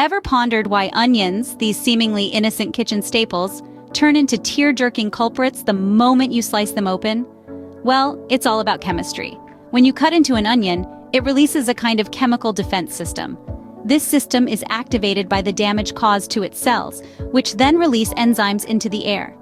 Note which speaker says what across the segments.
Speaker 1: Ever pondered why onions, these seemingly innocent kitchen staples, turn into tear-jerking culprits the moment you slice them open? Well, it's all about chemistry. When you cut into an onion, it releases a kind of chemical defense system. This system is activated by the damage caused to its cells, which then release enzymes into the air.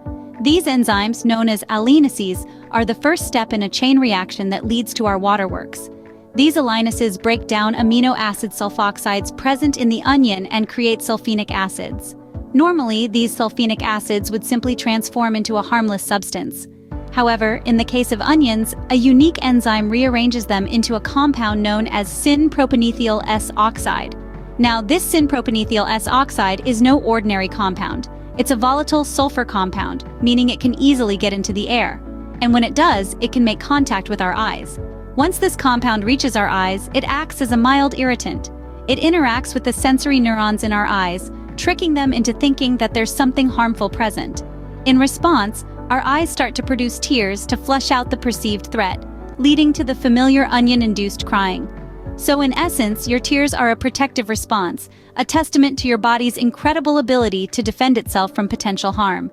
Speaker 1: These enzymes, known as alinases, are the first step in a chain reaction that leads to our waterworks. These alinases break down amino acid sulfoxides present in the onion and create sulfenic acids. Normally, these sulfenic acids would simply transform into a harmless substance. However, in the case of onions, a unique enzyme rearranges them into a compound known as syn-propanethyl S-oxide. Now, this syn-propanethyl S-oxide is no ordinary compound. It's a volatile sulfur compound, meaning it can easily get into the air. And when it does, it can make contact with our eyes. Once this compound reaches our eyes, it acts as a mild irritant. It interacts with the sensory neurons in our eyes, tricking them into thinking that there's something harmful present. In response, our eyes start to produce tears to flush out the perceived threat, leading to the familiar onion-induced crying. So in essence, your tears are a protective response, a testament to your body's incredible ability to defend itself from potential harm.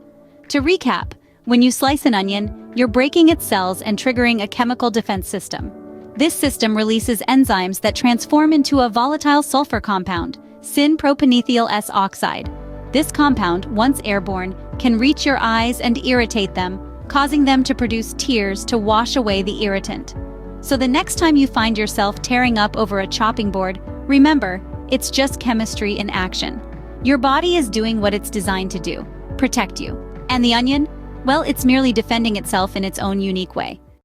Speaker 1: To recap, when you slice an onion, you're breaking its cells and triggering a chemical defense system. This system releases enzymes that transform into a volatile sulfur compound, syn-propanethyl S-oxide. This compound, once airborne, can reach your eyes and irritate them, causing them to produce tears to wash away the irritant. So the next time you find yourself tearing up over a chopping board, remember, it's just chemistry in action. Your body is doing what it's designed to do, protect you. And the onion? Well, it's merely defending itself in its own unique way.